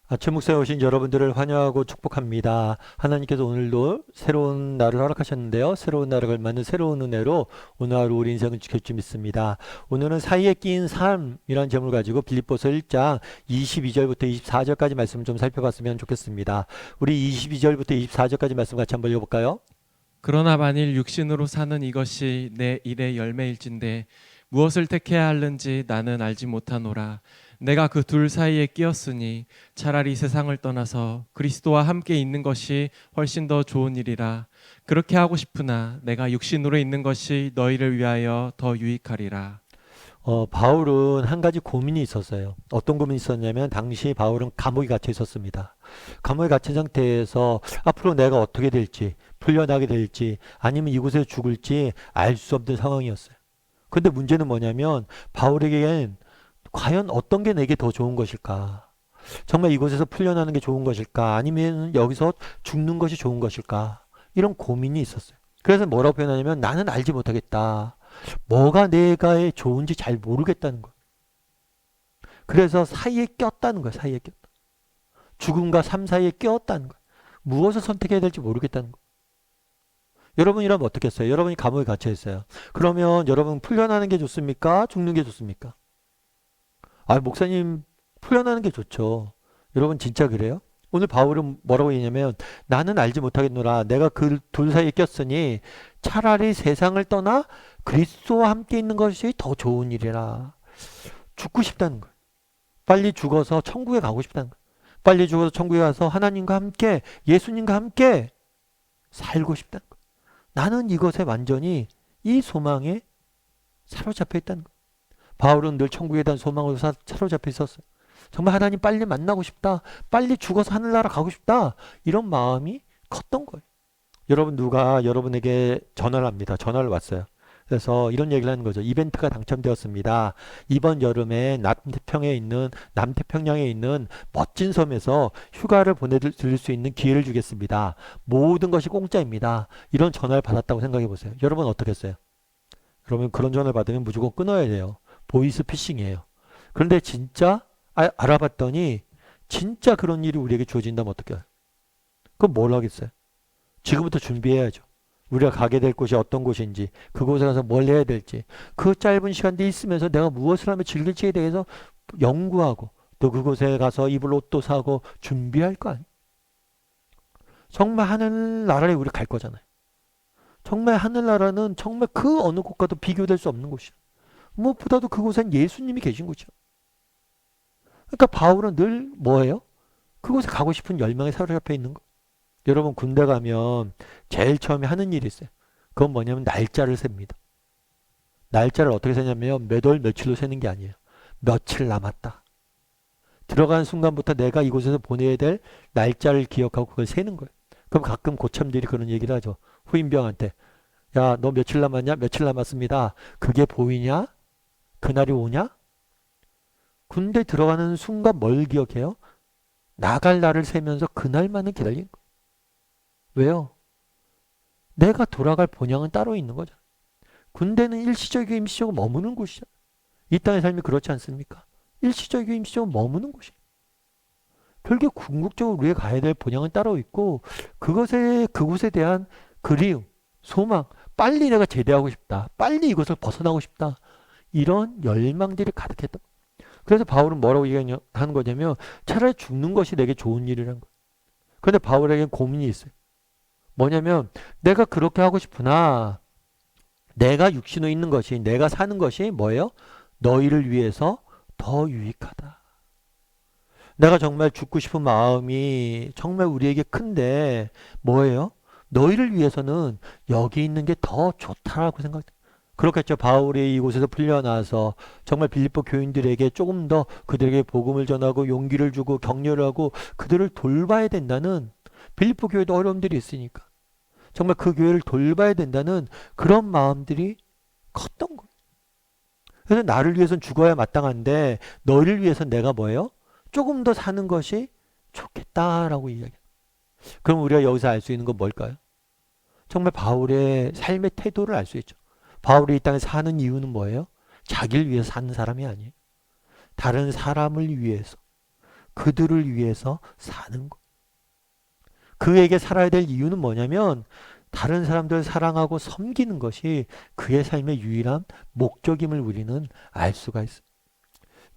아침 목사에 오신 여러분들을 환영하고 축복합니다. 하나님께서 오늘도 새로운 날을 허락하셨는데요. 새로운 날을 걸맞는 새로운 은혜로 오늘 하루 우리 인생을 지킬 줄 믿습니다. 오늘은 사이에 끼인 삶이라는 제목을 가지고 빌립보서 1장 22절부터 24절까지 말씀을 좀 살펴봤으면 좋겠습니다. 우리 22절부터 24절까지 말씀 같이 한번 읽어볼까요? 그러나 만일 육신으로 사는 이것이 내 일의 열매일진데 무엇을 택해야 하는지 나는 알지 못하노라. 내가 그 둘 사이에 끼었으니 차라리 세상을 떠나서 그리스도와 함께 있는 것이 훨씬 더 좋은 일이라. 그렇게 하고 싶으나 내가 육신으로 있는 것이 너희를 위하여 더 유익하리라. 바울은 한 가지 고민이 있었어요. 어떤 고민이 있었냐면 당시 바울은 감옥에 갇혀 있었습니다. 감옥에 갇힌 상태에서 앞으로 내가 어떻게 될지, 풀려나게 될지, 아니면 이곳에 죽을지 알 수 없는 상황이었어요. 근데 문제는 뭐냐면 바울에겐 과연 어떤 게 내게 더 좋은 것일까? 정말 이곳에서 풀려나는 게 좋은 것일까? 아니면 여기서 죽는 것이 좋은 것일까? 이런 고민이 있었어요. 그래서 뭐라고 표현하냐면 나는 알지 못하겠다. 뭐가 내가 좋은지 잘 모르겠다는 거예요. 그래서 사이에 꼈다는 거예요. 사이에 꼈다. 죽음과 삶 사이에 꼈다는 거예요. 무엇을 선택해야 될지 모르겠다는 거예요. 여러분이라면 어떻겠어요? 여러분이 감옥에 갇혀 있어요. 그러면 여러분 풀려나는 게 좋습니까? 죽는 게 좋습니까? 목사님 풀려나는 게 좋죠. 여러분 진짜 그래요? 오늘 바울은 뭐라고 얘기냐면 나는 알지 못하겠노라. 내가 그 둘 사이에 꼈으니 차라리 세상을 떠나 그리스도와 함께 있는 것이 더 좋은 일이라. 죽고 싶다는 거예요. 빨리 죽어서 천국에 가고 싶다는 거예요. 빨리 죽어서 천국에 가서 하나님과 함께 예수님과 함께 살고 싶다는 거예요. 나는 이것에 완전히 이 소망에 사로잡혀 있다는 거예요. 바울은 늘 천국에 대한 소망으로 사로잡혀 있었어요. 정말 하나님 빨리 만나고 싶다. 빨리 죽어서 하늘나라 가고 싶다. 이런 마음이 컸던 거예요. 여러분 누가 여러분에게 전화를 합니다. 전화를 왔어요. 그래서 이런 얘기를 하는 거죠. 이벤트가 당첨되었습니다. 이번 여름에 남태평양에 있는 멋진 섬에서 휴가를 보내드릴 수 있는 기회를 주겠습니다. 모든 것이 공짜입니다. 이런 전화를 받았다고 생각해 보세요. 여러분 어떻겠어요? 그러면 그런 전화를 받으면 무조건 끊어야 돼요. 보이스 피싱이에요. 그런데 진짜 알아봤더니 진짜 그런 일이 우리에게 주어진다면 어떡해요? 그럼 뭘 하겠어요? 지금부터 준비해야죠. 우리가 가게 될 곳이 어떤 곳인지, 그곳에 가서 뭘 해야 될지, 그 짧은 시간대 있으면서 내가 무엇을 하면 즐길지에 대해서 연구하고, 또 그곳에 가서 입을 옷도 사고 준비할 거 아니에요. 정말 하늘나라에 우리 갈 거잖아요. 정말 하늘나라는 정말 그 어느 곳과도 비교될 수 없는 곳이에요. 무엇보다도 그곳엔 예수님이 계신 곳이죠. 그러니까 바울은 늘 뭐예요? 그곳에 가고 싶은 열망에 사로잡혀 있는 거. 여러분 군대 가면 제일 처음에 하는 일이 있어요. 그건 뭐냐면 날짜를 셉니다. 날짜를 어떻게 세냐면 몇 월 며칠로 세는 게 아니에요. 며칠 남았다. 들어가는 순간부터 내가 이곳에서 보내야 될 날짜를 기억하고 그걸 세는 거예요. 그럼 가끔 고참들이 그런 얘기를 하죠. 후임병한테. 야, 너 며칠 남았냐? 며칠 남았습니다. 그게 보이냐? 그날이 오냐? 군대 들어가는 순간 뭘 기억해요? 나갈 날을 세면서 그날만을 기다린 거예요. 왜요? 내가 돌아갈 본향은 따로 있는 거죠. 군대는 일시적이고 임시적으로 머무는 곳이죠. 이 땅의 삶이 그렇지 않습니까? 일시적이고 임시적으로 머무는 곳이에요. 결국 궁극적으로 우리가 가야 될 본향은 따로 있고 그곳에 대한 그리움, 소망, 빨리 내가 제대하고 싶다. 빨리 이것을 벗어나고 싶다. 이런 열망들이 가득했다. 그래서 바울은 뭐라고 얘기하는 거냐면 차라리 죽는 것이 내게 좋은 일이라는 거예요. 그런데 바울에게는 고민이 있어요. 뭐냐면 내가 그렇게 하고 싶으나 내가 육신으로 있는 것이 내가 사는 것이 뭐예요? 너희를 위해서 더 유익하다. 내가 정말 죽고 싶은 마음이 정말 우리에게 큰데 뭐예요? 너희를 위해서는 여기 있는 게 더 좋다라고 생각해요. 그렇겠죠. 바울이 이곳에서 풀려나서 정말 빌립보 교인들에게 조금 더 그들에게 복음을 전하고 용기를 주고 격려를 하고 그들을 돌봐야 된다는 빌립보 교회도 어려움들이 있으니까 정말 그 교회를 돌봐야 된다는 그런 마음들이 컸던 거예요. 그래서 나를 위해서는 죽어야 마땅한데 너희를 위해서는 내가 뭐예요? 조금 더 사는 것이 좋겠다라고 이야기해요. 그럼 우리가 여기서 알 수 있는 건 뭘까요? 정말 바울의 삶의 태도를 알 수 있죠. 바울이 이 땅에 사는 이유는 뭐예요? 자기를 위해서 사는 사람이 아니에요. 다른 사람을 위해서. 그들을 위해서 사는 것. 그에게 살아야 될 이유는 뭐냐면 다른 사람들을 사랑하고 섬기는 것이 그의 삶의 유일한 목적임을 우리는 알 수가 있어요.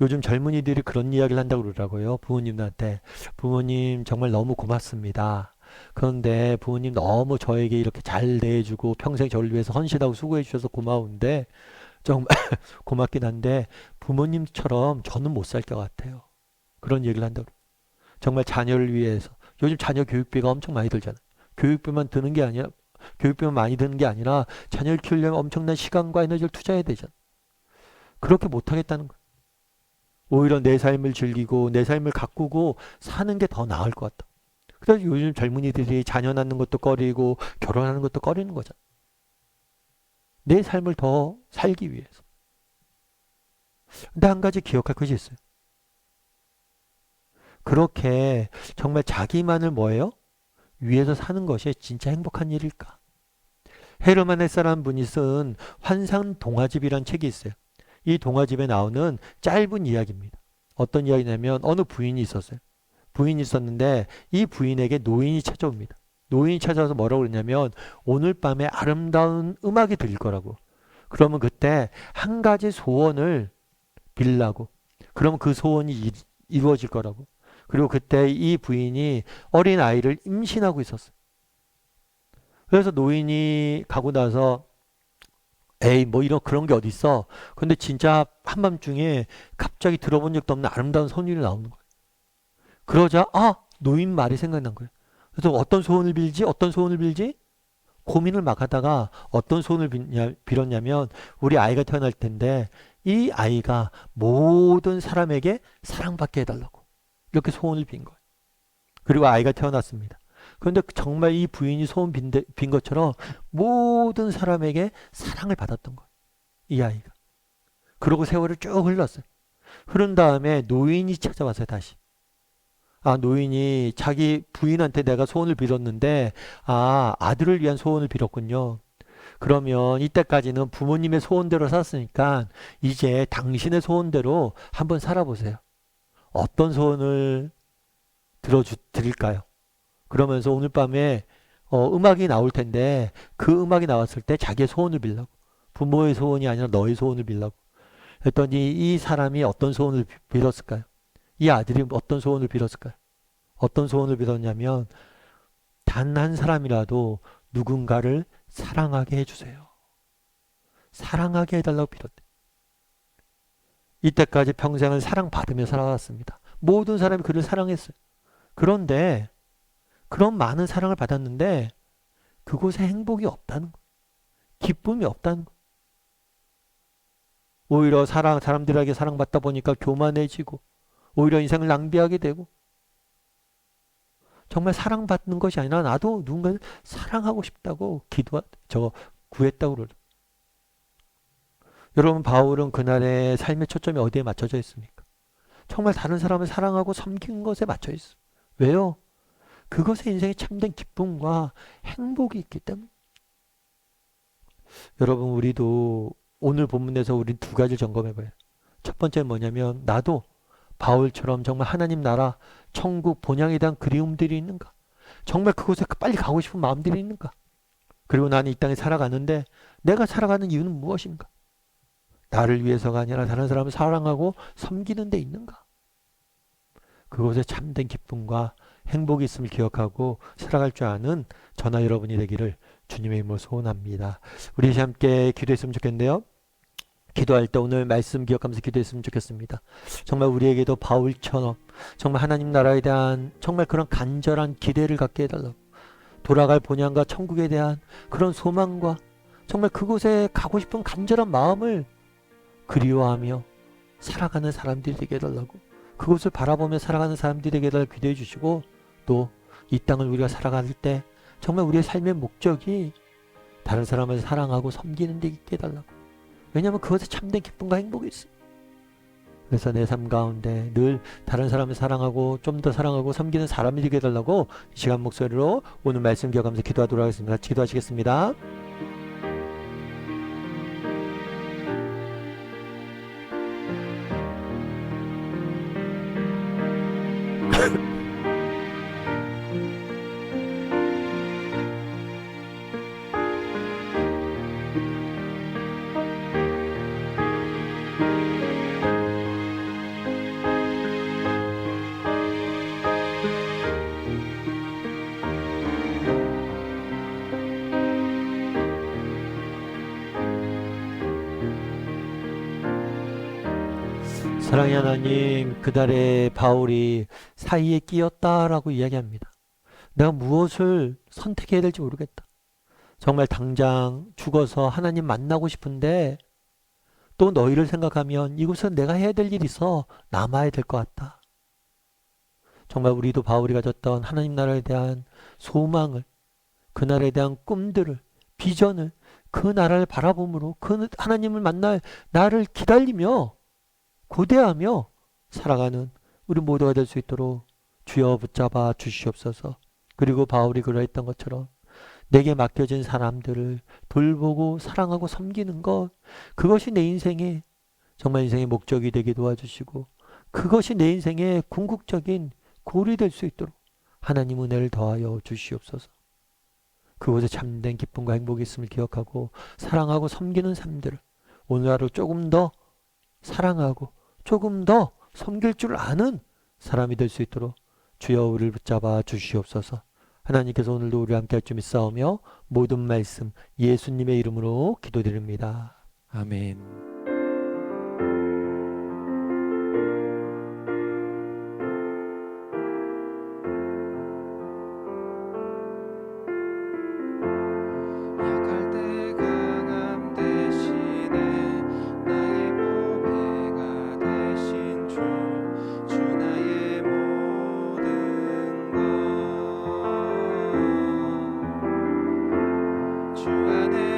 요즘 젊은이들이 그런 이야기를 한다고 그러더라고요. 부모님한테. 부모님 정말 너무 고맙습니다. 그런데 부모님 너무 저에게 이렇게 잘 대해주고 평생 저를 위해서 헌신하고 수고해 주셔서 고마운데 정말 고맙긴 한데 부모님처럼 저는 못 살 것 같아요. 그런 얘기를 한다고. 정말 자녀를 위해서. 요즘 자녀 교육비가 엄청 많이 들잖아요. 교육비만 드는 게 아니라 교육비만 많이 드는 게 아니라 자녀를 키우려면 엄청난 시간과 에너지를 투자해야 되잖아요. 그렇게 못 하겠다는 거예요. 오히려 내 삶을 즐기고 내 삶을 가꾸고 사는 게 더 나을 것 같다. 그래서 요즘 젊은이들이 자녀 낳는 것도 꺼리고 결혼하는 것도 꺼리는 거잖아. 내 삶을 더 살기 위해서. 근데 한 가지 기억할 것이 있어요. 그렇게 정말 자기만을 뭐예요? 위해서 사는 것이 진짜 행복한 일일까? 헤르만 헤세라는 분이 쓴 환상 동화집이란 책이 있어요. 이 동화집에 나오는 짧은 이야기입니다. 어떤 이야기냐면 어느 부인이 있었어요. 부인이 있었는데 이 부인에게 노인이 찾아옵니다. 노인이 찾아와서 뭐라고 그러냐면 오늘 밤에 아름다운 음악이 들릴 거라고. 그러면 그때 한 가지 소원을 빌라고. 그러면 그 소원이 이루어질 거라고. 그리고 그때 이 부인이 어린 아이를 임신하고 있었어요. 그래서 노인이 가고 나서 에이 뭐 이런 그런 게 어딨어. 근데 진짜 한밤중에 갑자기 들어본 적도 없는 아름다운 소리이 나오는 거예요. 그러자 노인 말이 생각난 거예요. 그래서 어떤 소원을 빌지? 어떤 소원을 빌지? 고민을 막 하다가 어떤 소원을 빌었냐면 우리 아이가 태어날 텐데 이 아이가 모든 사람에게 사랑받게 해달라고 이렇게 소원을 빈 거예요. 그리고 아이가 태어났습니다. 그런데 정말 이 부인이 소원 빈 것처럼 모든 사람에게 사랑을 받았던 거예요. 이 아이가. 그러고 세월을 쭉 흘렀어요. 흐른 다음에 노인이 찾아왔어요, 다시. 노인이 자기 부인한테 내가 소원을 빌었는데, 아들을 위한 소원을 빌었군요. 그러면 이때까지는 부모님의 소원대로 살았으니까, 이제 당신의 소원대로 한번 살아보세요. 어떤 소원을 드릴까요? 그러면서 오늘 밤에 음악이 나올 텐데, 그 음악이 나왔을 때 자기의 소원을 빌라고. 부모의 소원이 아니라 너의 소원을 빌라고. 했더니 이 사람이 어떤 소원을 빌었을까요? 이 아들이 어떤 소원을 빌었을까요? 어떤 소원을 빌었냐면 단 한 사람이라도 누군가를 사랑하게 해주세요. 사랑하게 해달라고 빌었대. 이때까지 평생을 사랑받으며 살아왔습니다. 모든 사람이 그를 사랑했어요. 그런데 그런 많은 사랑을 받았는데 그곳에 행복이 없다는 거예요. 기쁨이 없다는 거예요. 오히려 사람들에게 사랑받다 보니까 교만해지고 오히려 인생을 낭비하게 되고 정말 사랑받는 것이 아니라 나도 누군가를 사랑하고 싶다고 구했다고 그러죠. 여러분 바울은 그날의 삶의 초점이 어디에 맞춰져 있습니까? 정말 다른 사람을 사랑하고 섬기는 것에 맞춰 있어. 왜요? 그것에 인생에 참된 기쁨과 행복이 있기 때문에. 여러분 우리도 오늘 본문에서 우리 두 가지를 점검해 봐요. 첫 번째는 뭐냐면 나도 바울처럼 정말 하나님 나라, 천국, 본향에 대한 그리움들이 있는가? 정말 그곳에 빨리 가고 싶은 마음들이 있는가? 그리고 나는 이 땅에 살아가는데 내가 살아가는 이유는 무엇인가? 나를 위해서가 아니라 다른 사람을 사랑하고 섬기는 데 있는가? 그곳에 참된 기쁨과 행복이 있음을 기억하고 살아갈 줄 아는 저나 여러분이 되기를 주님의 이름으로 소원합니다. 우리 함께 기도했으면 좋겠는데요. 기도할 때 오늘 말씀 기억하면서 기도했으면 좋겠습니다. 정말 우리에게도 바울처럼 정말 하나님 나라에 대한 정말 그런 간절한 기대를 갖게 해달라고 돌아갈 본향과 천국에 대한 그런 소망과 정말 그곳에 가고 싶은 간절한 마음을 그리워하며 살아가는 사람들이 되게 해달라고 그곳을 바라보며 살아가는 사람들이 되게 해달라고 기도해 주시고 또 이 땅을 우리가 살아갈 때 정말 우리의 삶의 목적이 다른 사람을 사랑하고 섬기는 데 있게 해달라고 왜냐하면 그것에 참된 기쁨과 행복이 있어. 그래서 내 삶 가운데 늘 다른 사람을 사랑하고 좀 더 사랑하고 섬기는 사람이 되게 해달라고 이 시간 목소리로 오늘 말씀 기억하면서 기도하도록 하겠습니다. 같이 기도하시겠습니다. 사랑의 하나님, 그달에 바울이 사이에 끼었다라고 이야기합니다. 내가 무엇을 선택해야 될지 모르겠다. 정말 당장 죽어서 하나님 만나고 싶은데 또 너희를 생각하면 이곳은 내가 해야 될 일이 있어 남아야 될 것 같다. 정말 우리도 바울이 가졌던 하나님 나라에 대한 소망을, 그 나라에 대한 꿈들을, 비전을, 그 나라를 바라봄으로 그 하나님을 만날 나를 기다리며 고대하며 살아가는 우리 모두가 될 수 있도록 주여 붙잡아 주시옵소서. 그리고 바울이 그러했던 것처럼 내게 맡겨진 사람들을 돌보고 사랑하고 섬기는 것, 그것이 내 인생의 정말 인생의 목적이 되게 도와주시고 그것이 내 인생의 궁극적인 골이 될 수 있도록 하나님 은혜를 더하여 주시옵소서. 그곳에 참된 기쁨과 행복이 있음을 기억하고 사랑하고 섬기는 삶들을 오늘 하루 조금 더 사랑하고 조금 더 섬길 줄 아는 사람이 될 수 있도록 주여 우리를 붙잡아 주시옵소서. 하나님께서 오늘도 우리와 함께 할 줄 믿사오며 모든 말씀 예수님의 이름으로 기도드립니다. 아멘. 약할 때 강함 대신에 나의 보배가 되신 주 나의 모든 것 주 안에